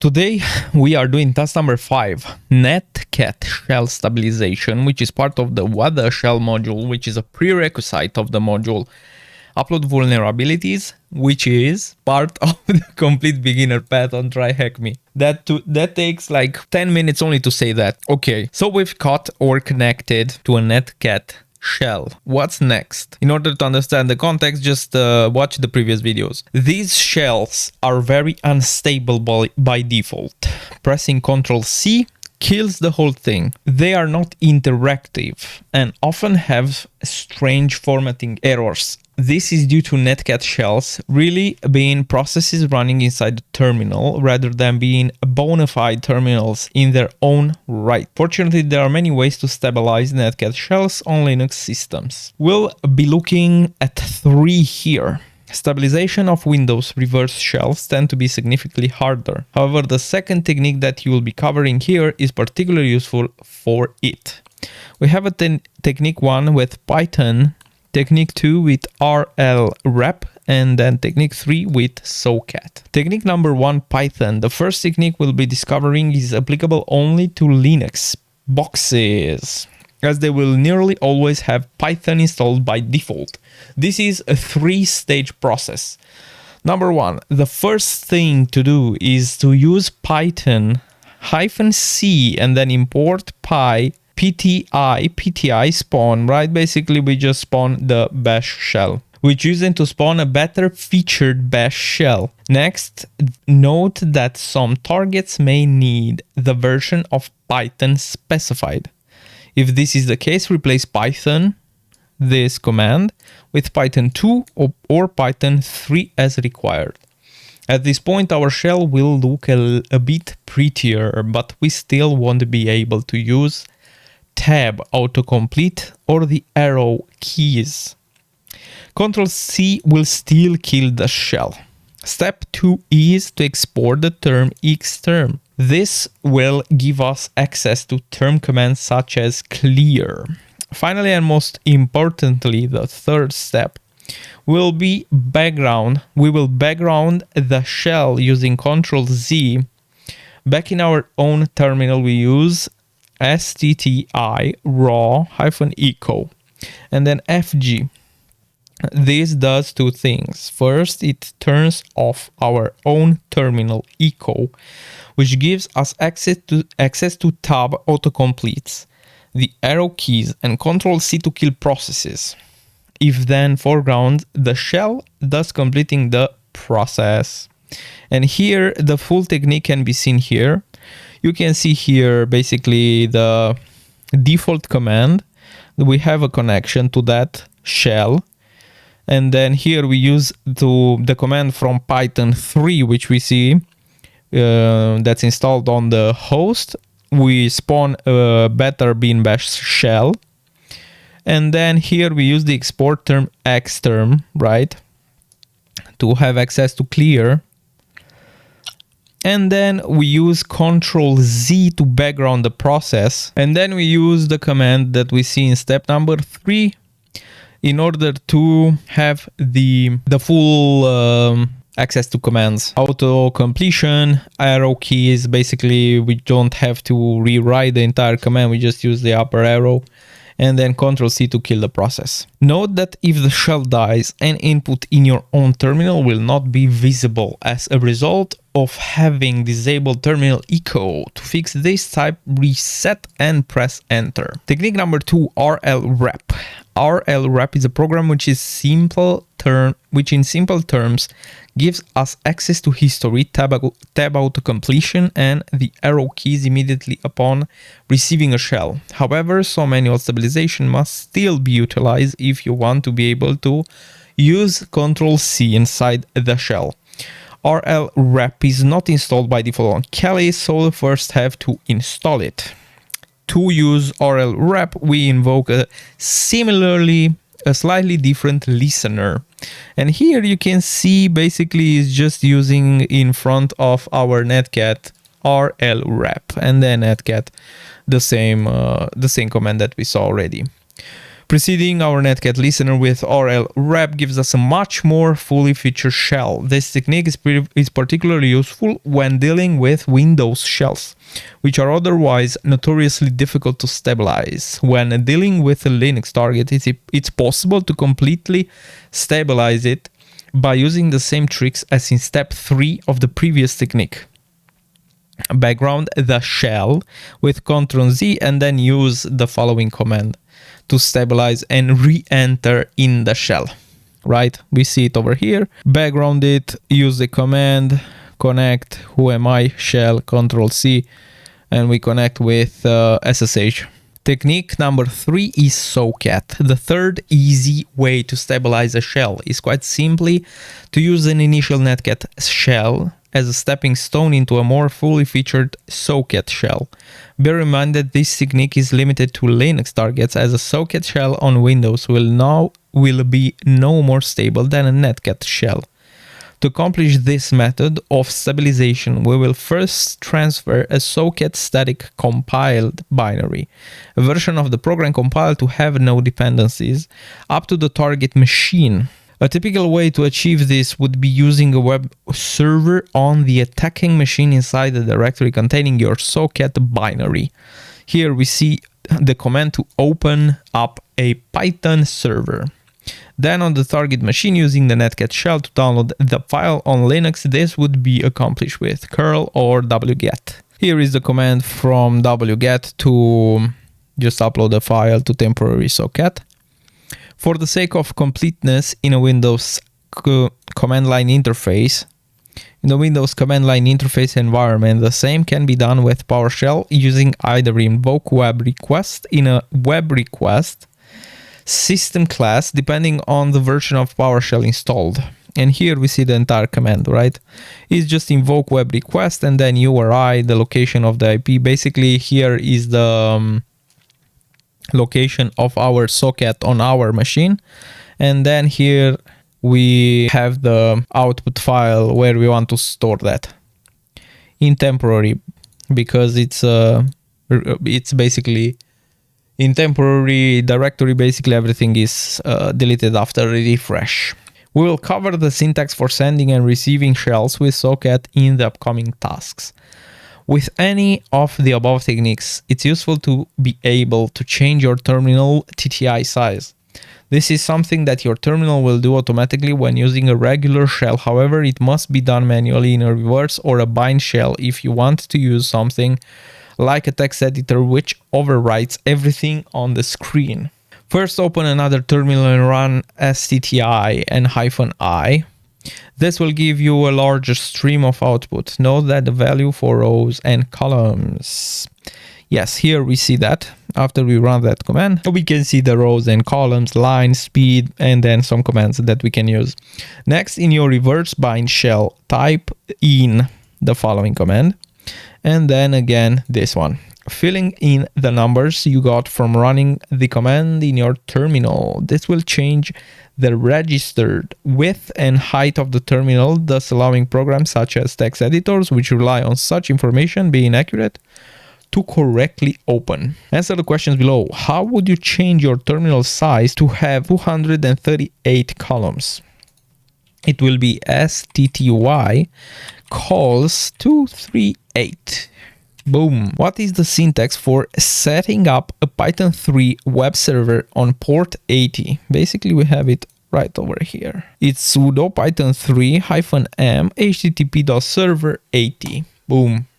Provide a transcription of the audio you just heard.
Today we are doing task number 5, Netcat shell stabilization, which is part of the WADA shell module, which is a prerequisite of the module upload vulnerabilities, which is part of the complete beginner path on TryHackMe. That takes like 10 minutes only to say that. Okay, so we've caught or connected to a Netcat shell. What's next? In order to understand the context, just watch the previous videos. These shells are very unstable by default. Pressing Ctrl C kills the whole thing. They are not interactive and often have strange formatting errors. This is due to Netcat shells really being processes running inside the terminal rather than being bona fide terminals in their own right. Fortunately, there are many ways to stabilize Netcat shells on Linux systems. We'll be looking at 3 here. Stabilization of Windows reverse shells tend to be significantly harder. However, the second technique that you will be covering here is particularly useful for it. We have a technique 1 with Python, technique 2 with RLRep, and then technique 3 with SOCAT. Technique number 1, Python. The first technique we'll be discovering is applicable only to Linux boxes, as they will nearly always have Python installed by default. This is a 3-stage process. Number 1, the first thing to do is to use Python -c and then import PTI spawn, right? Basically, we just spawn the bash shell. We're choosing to spawn a better featured bash shell. Next, note that some targets may need the version of Python specified. If this is the case, replace Python, this command, with Python 2 or Python 3 as required. At this point, our shell will look a bit prettier, but we still won't be able to use tab autocomplete or the arrow keys. Ctrl C will still kill the shell. Step 2 is to export the term xterm. This will give us access to term commands such as clear. Finally, and most importantly, the third step will be background. We will background the shell using Ctrl Z. Back in our own terminal, we use STTI raw-echo and then FG. This does 2 things. First, it turns off our own terminal echo, which gives us access to tab autocompletes, the arrow keys, and Ctrl C to kill processes. If then foreground the shell, thus completing the process. And here the full technique can be seen here. You can see here basically the default command. We have a connection to that shell. And then here we use the command from Python 3, which we see that's installed on the host. We spawn a better bin bash shell. And then here we use the export term xterm, right, to have access to clear. And then we use Ctrl Z to background the process. And then we use the command that we see in step number 3 in order to have the full access to commands. Auto completion, arrow keys, basically we don't have to rewrite the entire command, we just use the upper arrow, and then Ctrl C to kill the process. Note that if the shell dies, an input in your own terminal will not be visible as a result of having disabled terminal echo. To fix this, type reset and press enter. Technique number 2, RLRep. RLRep is a program which in simple terms gives us access to history, tab autocompletion, and the arrow keys immediately upon receiving a shell. However, some manual stabilization must still be utilized if you want to be able to use Ctrl C inside the shell. RLRep is not installed by default on Kali, so we'll first have to install it. To use RLRep, we invoke a slightly different listener. And here you can see basically it's just using in front of our Netcat RLRep and then Netcat the same command that we saw already. Preceding our Netcat listener with RL rep gives us a much more fully featured shell. This technique is particularly useful when dealing with Windows shells, which are otherwise notoriously difficult to stabilize. When dealing with a Linux target, it's possible to completely stabilize it by using the same tricks as in step 3 of the previous technique. Background the shell with Ctrl Z and then use the following command to stabilize and re-enter in the shell, right? We see it over here. Background it, use the command, connect, who am I, shell, Ctrl C, and we connect with SSH. Technique number 3 is Socket. The third easy way to stabilize a shell is quite simply to use an initial Netcat shell as a stepping stone into a more fully featured Socket shell. Bear in mind that this technique is limited to Linux targets, as a Socket shell on Windows will be no more stable than a Netcat shell. To accomplish this method of stabilization, we will first transfer a Socket static compiled binary, a version of the program compiled to have no dependencies, up to the target machine. A typical way to achieve this would be using a web server on the attacking machine inside the directory containing your Socket binary. Here we see the command to open up a Python server. Then on the target machine, using the Netcat shell to download the file on Linux, this would be accomplished with curl or wget. Here is the command from wget to just upload the file to temporary Socket. For the sake of completeness in a Windows command line interface, in the Windows command line interface environment, the same can be done with PowerShell using either invoke web request in a web request system class, depending on the version of PowerShell installed. And here we see the entire command, right? It's just invoke web request and then URI, the location of the IP. Basically, here is the location of our socket on our machine, and then here we have the output file where we want to store that in temporary, because it's basically in temporary directory. Basically everything is deleted after a refresh. We will cover the syntax for sending and receiving shells with Socket in the upcoming tasks. With any of the above techniques, it's useful to be able to change your terminal TTI size. This is something that your terminal will do automatically when using a regular shell. However, it must be done manually in a reverse or a bind shell if you want to use something like a text editor which overwrites everything on the screen. First, open another terminal and run stti and -i. This will give you a larger stream of output. Note that the value for rows and columns. Yes, here we see that. After we run that command, we can see the rows and columns, line, speed, and then some commands that we can use. Next, in your reverse bind shell, type in the following command, and then again this one, filling in the numbers you got from running the command in your terminal. This will change the registered width and height of the terminal, thus allowing programs such as text editors, which rely on such information being accurate, to correctly open. Answer the questions below. How would you change your terminal size to have 238 columns? It will be stty calls 238. Boom. What is the syntax for setting up a Python 3 web server on port 80? Basically, we have it right over here. It's sudo python 3 -m http.server80. Boom.